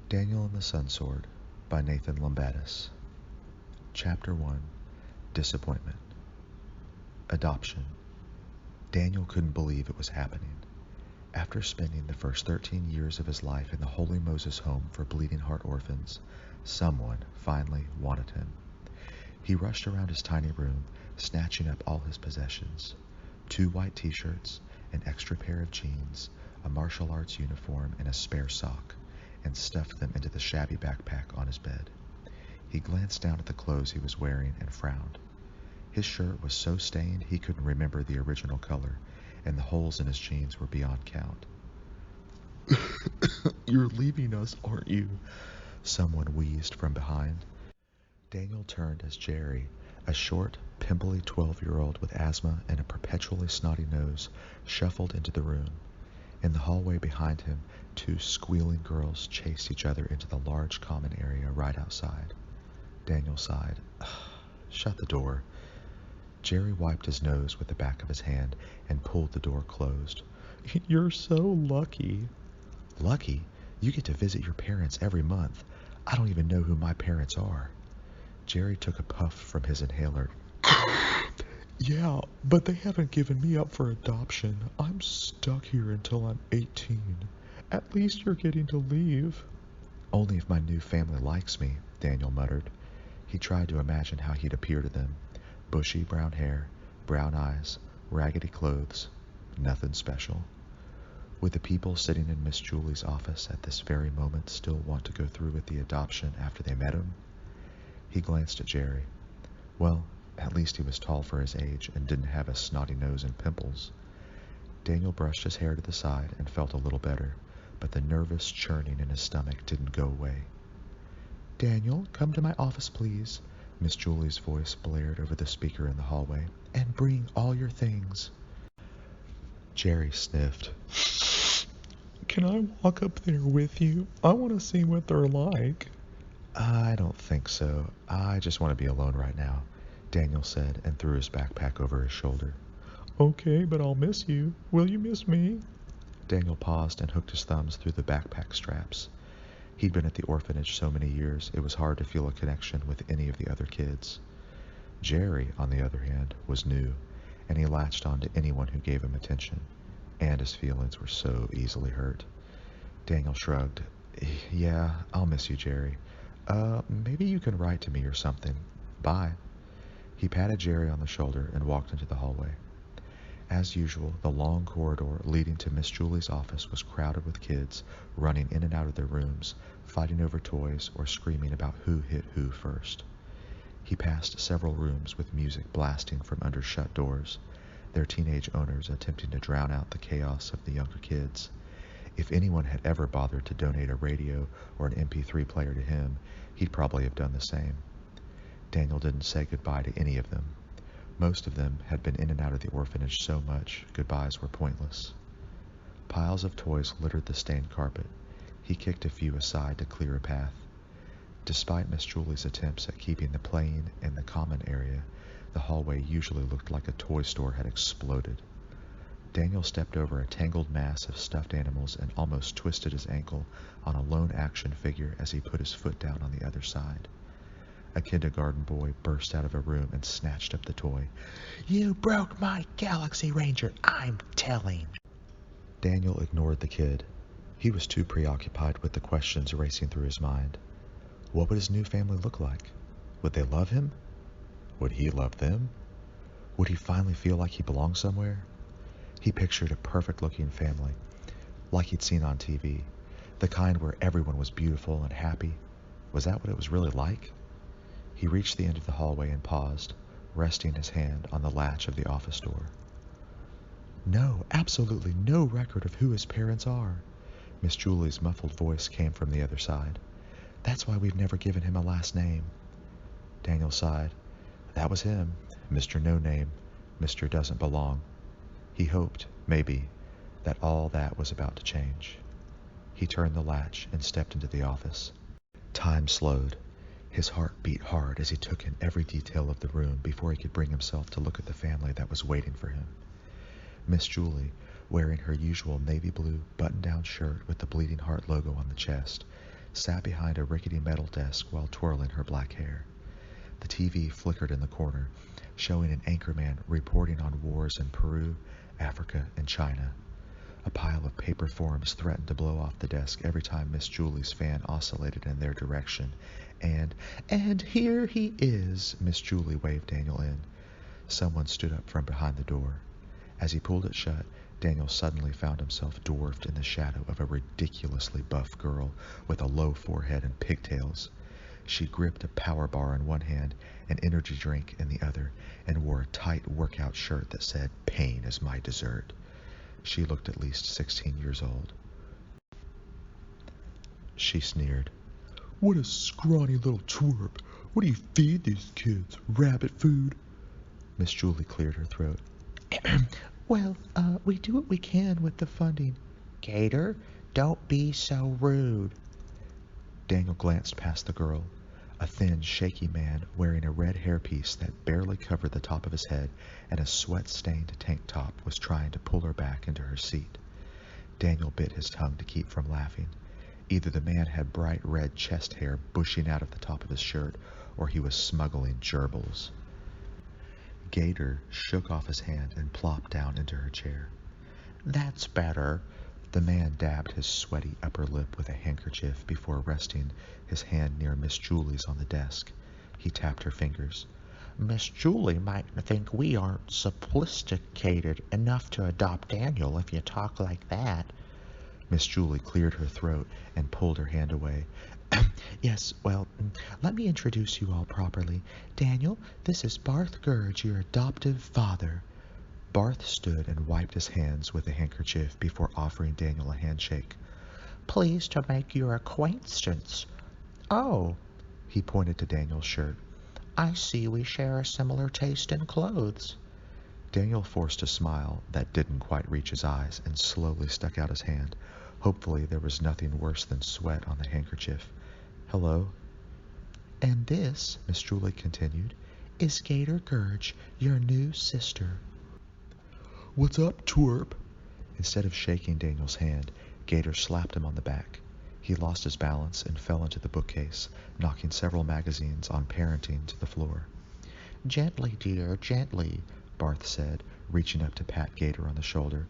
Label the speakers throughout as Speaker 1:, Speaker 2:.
Speaker 1: Daniel and the Sun Sword by Nathan Lumbatis. Chapter 1. Disappointment. Adoption. Daniel couldn't believe it was happening. After spending the first 13 years of his life in the Holy Moses Home for Bleeding Heart Orphans, someone finally wanted him. He rushed around his tiny room, snatching up all his possessions: 2 white t-shirts, an extra pair of jeans, a martial arts uniform, and a spare sock, and stuffed them into the shabby backpack on his bed. He glanced down at the clothes he was wearing and frowned. His shirt was so stained he couldn't remember the original color, and the holes in his jeans were beyond count. "You're leaving us, aren't you?" someone wheezed from behind. Daniel turned as Jerry, a short, pimply 12-year-old with asthma and a perpetually snotty nose, shuffled into the room. In the hallway behind him, 2 squealing girls chased each other into the large common area right outside. Daniel sighed. "Shut the door." Jerry wiped his nose with the back of his hand and pulled the door closed. "You're so lucky." "Lucky? You get to visit your parents every month. I don't even know who my parents are." Jerry took a puff from his inhaler. "Yeah, but they haven't given me up for adoption. I'm stuck here until I'm 18. At least you're getting to leave." "Only if my new family likes me," Daniel muttered. He tried to imagine how he'd appear to them. Bushy brown hair, brown eyes, raggedy clothes, nothing special. Would the people sitting in Miss Julie's office at this very moment still want to go through with the adoption after they met him? He glanced at Jerry. Well, at least he was tall for his age and didn't have a snotty nose and pimples. Daniel brushed his hair to the side and felt a little better, but the nervous churning in his stomach didn't go away. "Daniel, come to my office, please," Miss Julie's voice blared over the speaker in the hallway, "and bring all your things." Jerry sniffed. "Can I walk up there with you? I want to see what they're like." "I don't think so. I just want to be alone right now," Daniel said and threw his backpack over his shoulder. "Okay, but I'll miss you. Will you miss me?" Daniel paused and hooked his thumbs through the backpack straps. He'd been at the orphanage so many years, it was hard to feel a connection with any of the other kids. Jerry, on the other hand, was new, and he latched on to anyone who gave him attention, and his feelings were so easily hurt. Daniel shrugged. "Yeah, I'll miss you, Jerry. Maybe you can write to me or something. Bye." He patted Jerry on the shoulder and walked into the hallway. As usual, the long corridor leading to Miss Julie's office was crowded with kids, running in and out of their rooms, fighting over toys, or screaming about who hit who first. He passed several rooms with music blasting from under shut doors, their teenage owners attempting to drown out the chaos of the younger kids. If anyone had ever bothered to donate a radio or an MP3 player to him, he'd probably have done the same. Daniel didn't say goodbye to any of them. Most of them had been in and out of the orphanage so much, goodbyes were pointless. Piles of toys littered the stained carpet. He kicked a few aside to clear a path. Despite Miss Julie's attempts at keeping the playing in the common area, the hallway usually looked like a toy store had exploded. Daniel stepped over a tangled mass of stuffed animals and almost twisted his ankle on a lone action figure as he put his foot down on the other side. A kindergarten boy burst out of a room and snatched up the toy. "You broke my Galaxy Ranger, I'm telling." Daniel ignored the kid. He was too preoccupied with the questions racing through his mind. What would his new family look like? Would they love him? Would he love them? Would he finally feel like he belonged somewhere? He pictured a perfect-looking family, like he'd seen on TV, the kind where everyone was beautiful and happy. Was that what it was really like? He reached the end of the hallway and paused, resting his hand on the latch of the office door. "No, absolutely no record of who his parents are." Miss Julie's muffled voice came from the other side. "That's why we've never given him a last name." Daniel sighed. That was him, Mr. No Name, Mr. Doesn't Belong. He hoped, maybe, that all that was about to change. He turned the latch and stepped into the office. Time slowed. His heart beat hard as he took in every detail of the room before he could bring himself to look at the family that was waiting for him. Miss Julie, wearing her usual navy blue button-down shirt with the Bleeding Heart logo on the chest, sat behind a rickety metal desk while twirling her black hair. The TV flickered in the corner, showing an anchorman reporting on wars in Peru, Africa, and China. A pile of paper forms threatened to blow off the desk every time Miss Julie's fan oscillated in their direction. And here he is, Miss Julie waved Daniel in. Someone stood up from behind the door. As he pulled it shut, Daniel suddenly found himself dwarfed in the shadow of a ridiculously buff girl with a low forehead and pigtails. She gripped a power bar in one hand, an energy drink in the other, and wore a tight workout shirt that said, "Pain is my dessert." She looked at least 16 years old. She sneered. "What a scrawny little twerp. What do you feed these kids? Rabbit food?" Miss Julie cleared her throat. Well, we do what we can with the funding. Gator, don't be so rude. Daniel glanced past the girl. A thin, shaky man wearing a red hairpiece that barely covered the top of his head and a sweat-stained tank top was trying to pull her back into her seat. Daniel bit his tongue to keep from laughing. Either the man had bright red chest hair bushing out of the top of his shirt, or he was smuggling gerbils. Gator shook off his hand and plopped down into her chair. That's better. The man dabbed his sweaty upper lip with a handkerchief before resting his hand near Miss Julie's on the desk. He tapped her fingers. Miss Julie might think we aren't sophisticated enough to adopt Daniel if you talk like that. Miss Julie cleared her throat and pulled her hand away. Yes, well, let me introduce you all properly. Daniel, this is Barth Gurge, your adoptive father. Barth stood and wiped his hands with a handkerchief before offering Daniel a handshake. Pleased to make your acquaintance. Oh, he pointed to Daniel's shirt. I see we share a similar taste in clothes. Daniel forced a smile that didn't quite reach his eyes and slowly stuck out his hand. Hopefully there was nothing worse than sweat on the handkerchief. Hello? And this, Miss Julie continued, is Gator Gurge, your new sister. What's up, twerp? Instead of shaking Daniel's hand, Gator slapped him on the back. He lost his balance and fell into the bookcase, knocking several magazines on parenting to the floor. Gently, dear, gently, Barth said, reaching up to pat Gator on the shoulder.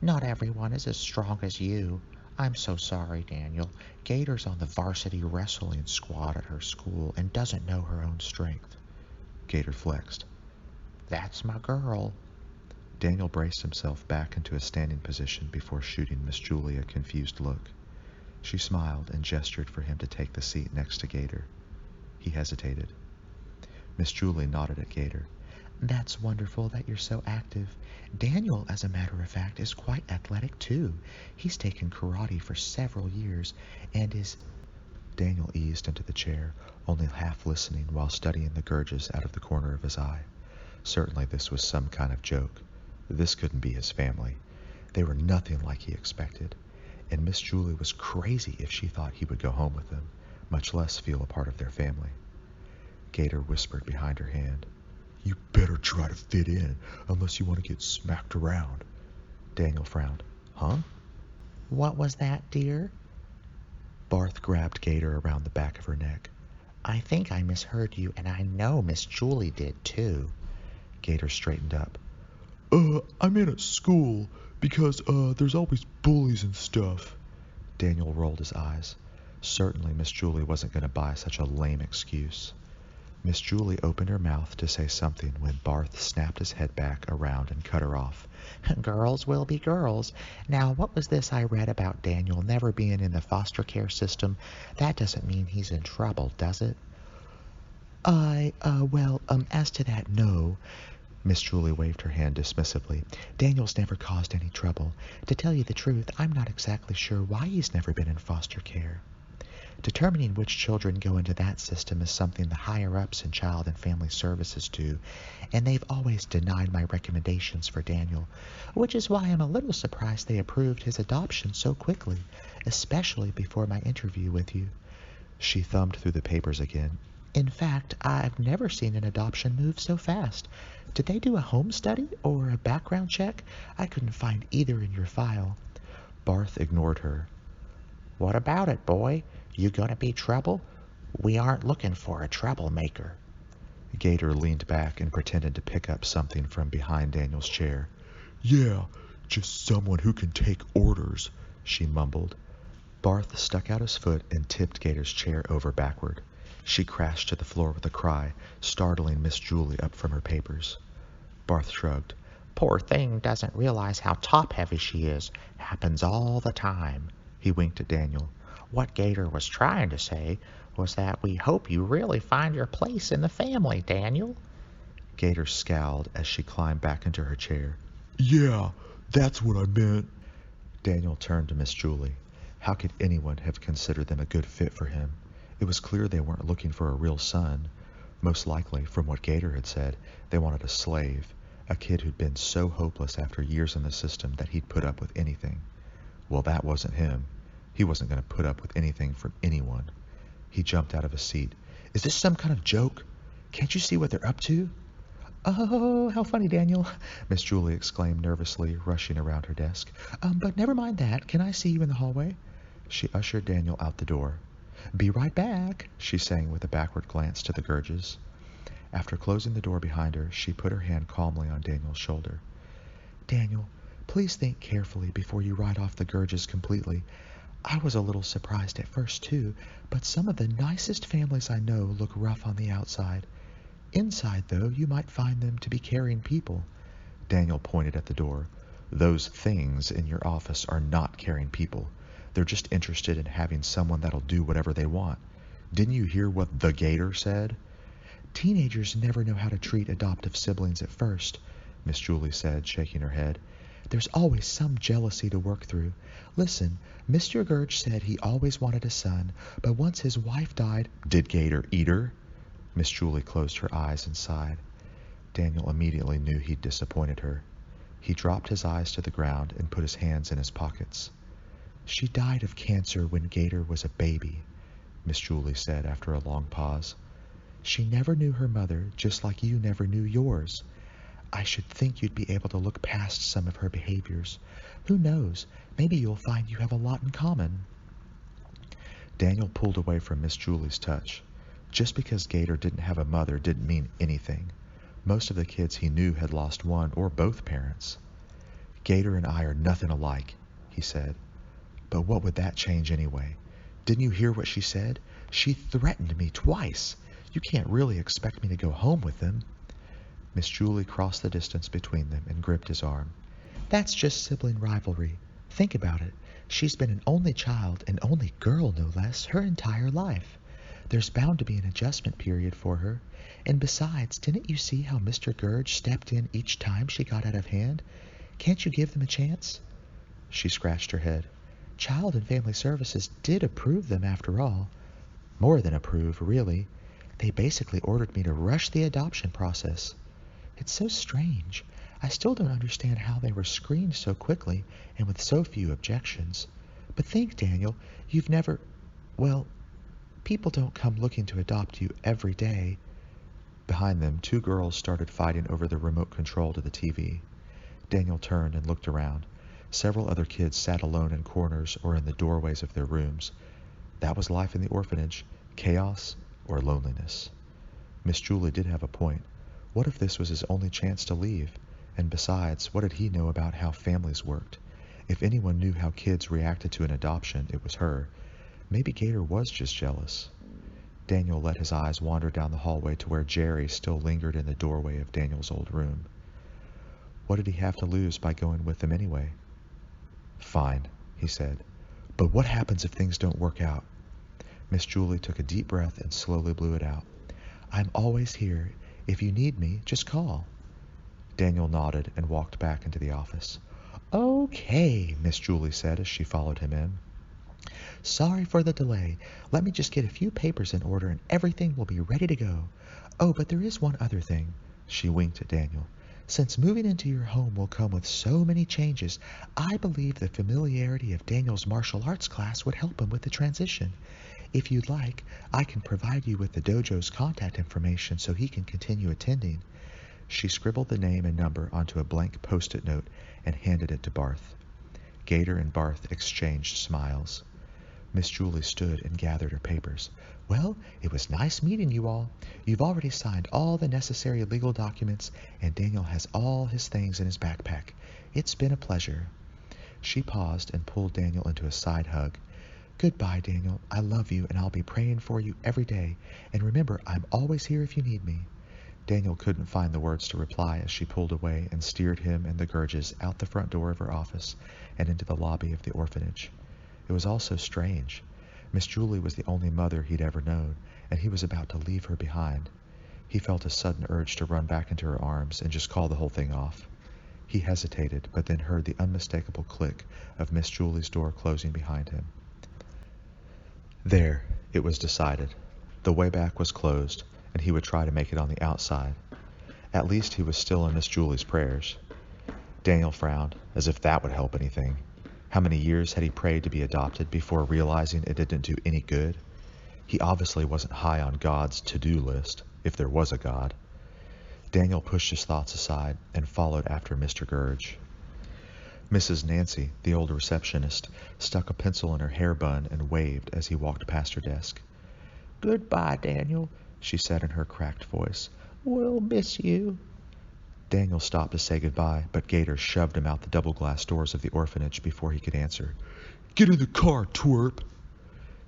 Speaker 1: Not everyone is as strong as you. I'm so sorry, Daniel. Gator's on the varsity wrestling squad at her school and doesn't know her own strength. Gator flexed. That's my girl. Daniel braced himself back into a standing position before shooting Miss Julie a confused look. She smiled and gestured for him to take the seat next to Gator. He hesitated. Miss Julie nodded at Gator. That's wonderful that you're so active. Daniel, as a matter of fact, is quite athletic too. He's taken karate for several years and is... Daniel eased into the chair, only half listening while studying the Gurges out of the corner of his eye. Certainly this was some kind of joke. This couldn't be his family. They were nothing like he expected. And Miss Julie was crazy if she thought he would go home with them, much less feel a part of their family. Gator whispered behind her hand. You better try to fit in, unless you want to get smacked around. Daniel frowned. Huh? What was that, dear? Barth grabbed Gator around the back of her neck. I think I misheard you, and I know Miss Julie did too. Gator straightened up. I'm in at school, because, there's always bullies and stuff. Daniel rolled his eyes. Certainly Miss Julie wasn't going to buy such a lame excuse. Miss Julie opened her mouth to say something when Barth snapped his head back around and cut her off. Girls will be girls. Now, what was this I read about Daniel never being in the foster care system? That doesn't mean he's in trouble, does it? As to that, no. Miss Julie waved her hand dismissively. Daniel's never caused any trouble. To tell you the truth, I'm not exactly sure why he's never been in foster care. Determining which children go into that system is something the higher-ups in Child and Family Services do, and they've always denied my recommendations for Daniel, which is why I'm a little surprised they approved his adoption so quickly, especially before my interview with you. She thumbed through the papers again. In fact, I've never seen an adoption move so fast. Did they do a home study or a background check? I couldn't find either in your file. Barth ignored her.
Speaker 2: What about it, boy? You gonna be trouble? We aren't looking for a troublemaker.
Speaker 1: Gator leaned back and pretended to pick up something from behind Daniel's chair. Yeah, just someone who can take orders, she mumbled. Barth stuck out his foot and tipped Gator's chair over backward. She crashed to the floor with a cry, startling Miss Julie up from her papers. Barth shrugged.
Speaker 2: Poor thing doesn't realize how top-heavy she is. Happens all the time.
Speaker 1: He winked at Daniel.
Speaker 2: What Gator was trying to say was that we hope you really find your place in the family, Daniel.
Speaker 1: Gator scowled as she climbed back into her chair. Yeah, that's what I meant. Daniel turned to Miss Julie. How could anyone have considered them a good fit for him? It was clear they weren't looking for a real son. Most likely, from what Gator had said, they wanted a slave, a kid who'd been so hopeless after years in the system that he'd put up with anything. Well, that wasn't him. He wasn't going to put up with anything from anyone. He jumped out of his seat. Is this some kind of joke? Can't you see what they're up to? Oh, how funny, Daniel, Miss Julie exclaimed nervously, rushing around her desk. But never mind that. Can I see you in the hallway? She ushered Daniel out the door. Be right back, she sang with a backward glance to the Gurges. After closing the door behind her, she put her hand calmly on Daniel's shoulder. Daniel, please think carefully before you write off the Gurges completely. I was a little surprised at first, too, but some of the nicest families I know look rough on the outside. Inside, though, you might find them to be caring people. Daniel pointed at the door. Those things in your office are not caring people. They're just interested in having someone that'll do whatever they want. Didn't you hear what the Gator said? Teenagers never know how to treat adoptive siblings at first, Miss Julie said, shaking her head. There's always some jealousy to work through. Listen, Mr. Gurge said he always wanted a son, but once his wife died... Did Gator eat her? Miss Julie closed her eyes and sighed. Daniel immediately knew he'd disappointed her. He dropped his eyes to the ground and put his hands in his pockets. She died of cancer when Gator was a baby, Miss Julie said after a long pause. She never knew her mother, just like you never knew yours. I should think you'd be able to look past some of her behaviors. Who knows? Maybe you'll find you have a lot in common. Daniel pulled away from Miss Julie's touch. Just because Gator didn't have a mother didn't mean anything. Most of the kids he knew had lost one or both parents. Gator and I are nothing alike, he said. But what would that change anyway? Didn't you hear what she said? She threatened me twice. You can't really expect me to go home with them. Miss Julie crossed the distance between them and gripped his arm. That's just sibling rivalry. Think about it. She's been an only child, an only girl no less, her entire life. There's bound to be an adjustment period for her. And besides, didn't you see how Mr. Gurge stepped in each time she got out of hand? Can't you give them a chance? She scratched her head. Child and Family Services did approve them after all. More than approve, really. They basically ordered me to rush the adoption process. It's so strange. I still don't understand how they were screened so quickly and with so few objections. But think, Daniel, you've never... Well, people don't come looking to adopt you every day. Behind them, two girls started fighting over the remote control to the TV. Daniel turned and looked around. Several other kids sat alone in corners or in the doorways of their rooms. That was life in the orphanage, chaos or loneliness. Miss Julie did have a point. What if this was his only chance to leave? And besides, what did he know about how families worked? If anyone knew how kids reacted to an adoption, it was her. Maybe Gator was just jealous. Daniel let his eyes wander down the hallway to where Jerry still lingered in the doorway of Daniel's old room. What did he have to lose by going with them anyway? Fine, he said. But what happens if things don't work out? Miss Julie took a deep breath and slowly blew it out. I'm always here. If you need me, just call. Daniel nodded and walked back into the office. Okay, Miss Julie said as she followed him in. Sorry for the delay. Let me just get a few papers in order and everything will be ready to go. Oh, but there is one other thing. She winked at Daniel. Since moving into your home will come with so many changes, I believe the familiarity of Daniel's martial arts class would help him with the transition. If you'd like, I can provide you with the dojo's contact information so he can continue attending. She scribbled the name and number onto a blank post-it note and handed it to Barth. Gator and Barth exchanged smiles. Miss Julie stood and gathered her papers. Well, it was nice meeting you all. You've already signed all the necessary legal documents, and Daniel has all his things in his backpack. It's been a pleasure. She paused and pulled Daniel into a side hug. Goodbye, Daniel. I love you, and I'll be praying for you every day. And remember, I'm always here if you need me. Daniel couldn't find the words to reply as she pulled away and steered him and the Gurges out the front door of her office and into the lobby of the orphanage. It was all so strange. Miss Julie was the only mother he'd ever known, and he was about to leave her behind. He felt a sudden urge to run back into her arms and just call the whole thing off. He hesitated, but then heard the unmistakable click of Miss Julie's door closing behind him. There, it was decided. The way back was closed, and he would try to make it on the outside. At least he was still in Miss Julie's prayers. Daniel frowned, as if that would help anything. How many years had he prayed to be adopted before realizing it didn't do any good? He obviously wasn't high on God's to-do list, if there was a God. Daniel pushed his thoughts aside and followed after Mr. Gurge. Mrs. Nancy, the old receptionist, stuck a pencil in her hair bun and waved as he walked past her desk.
Speaker 2: Goodbye, Daniel, she said in her cracked voice. We'll miss you.
Speaker 1: Daniel stopped to say goodbye, but Gator shoved him out the double-glass doors of the orphanage before he could answer. Get in the car, twerp!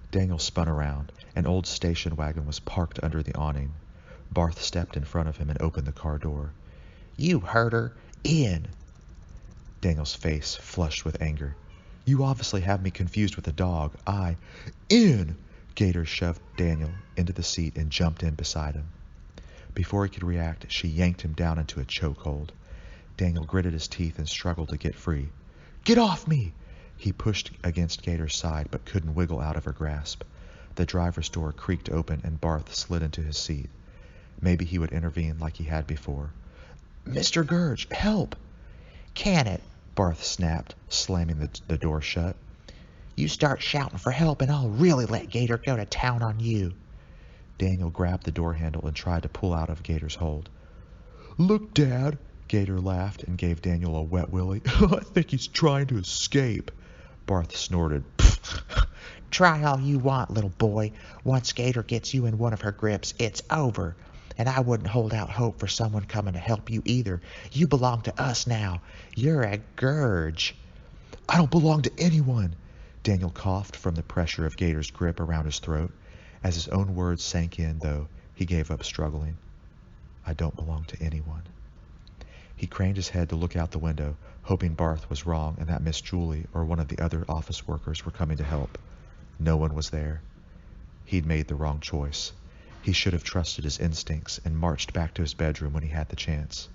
Speaker 1: Daniel spun around. An old station wagon was parked under the awning. Barth stepped in front of him and opened the car door.
Speaker 2: You heard her. In!
Speaker 1: Daniel's face flushed with anger. You obviously have me confused with a dog. In! Gator shoved Daniel into the seat and jumped in beside him. Before he could react, she yanked him down into a chokehold. Daniel gritted his teeth and struggled to get free. Get off me! He pushed against Gator's side but couldn't wiggle out of her grasp. The driver's door creaked open and Barth slid into his seat. Maybe he would intervene like he had before. Mr. Gurge, help!
Speaker 2: Can it?
Speaker 1: Barth snapped, slamming the door shut.
Speaker 2: You start shouting for help and I'll really let Gator go to town on you.
Speaker 1: Daniel grabbed the door handle and tried to pull out of Gator's hold. Look, Dad! Gator laughed and gave Daniel a wet willy. I think he's trying to escape. Barth snorted.
Speaker 2: Try all you want, little boy. Once Gator gets you in one of her grips, it's over. And I wouldn't hold out hope for someone coming to help you either. You belong to us now. You're a Gurge.
Speaker 1: I don't belong to anyone. Daniel coughed from the pressure of Gator's grip around his throat. As his own words sank in, though, he gave up struggling. I don't belong to anyone. He craned his head to look out the window, hoping Barth was wrong and that Miss Julie or one of the other office workers were coming to help. No one was there. He'd made the wrong choice. He should have trusted his instincts and marched back to his bedroom when he had the chance.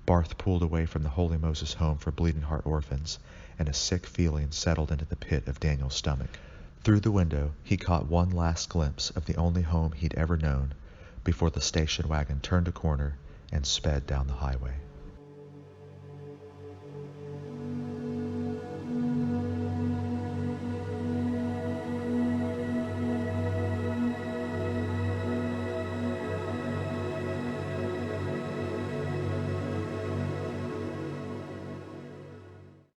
Speaker 1: Barth pulled away from the Holy Moses home for Bleeding Heart orphans, and a sick feeling settled into the pit of Daniel's stomach. Through the window, he caught one last glimpse of the only home he'd ever known before the station wagon turned a corner and sped down the highway.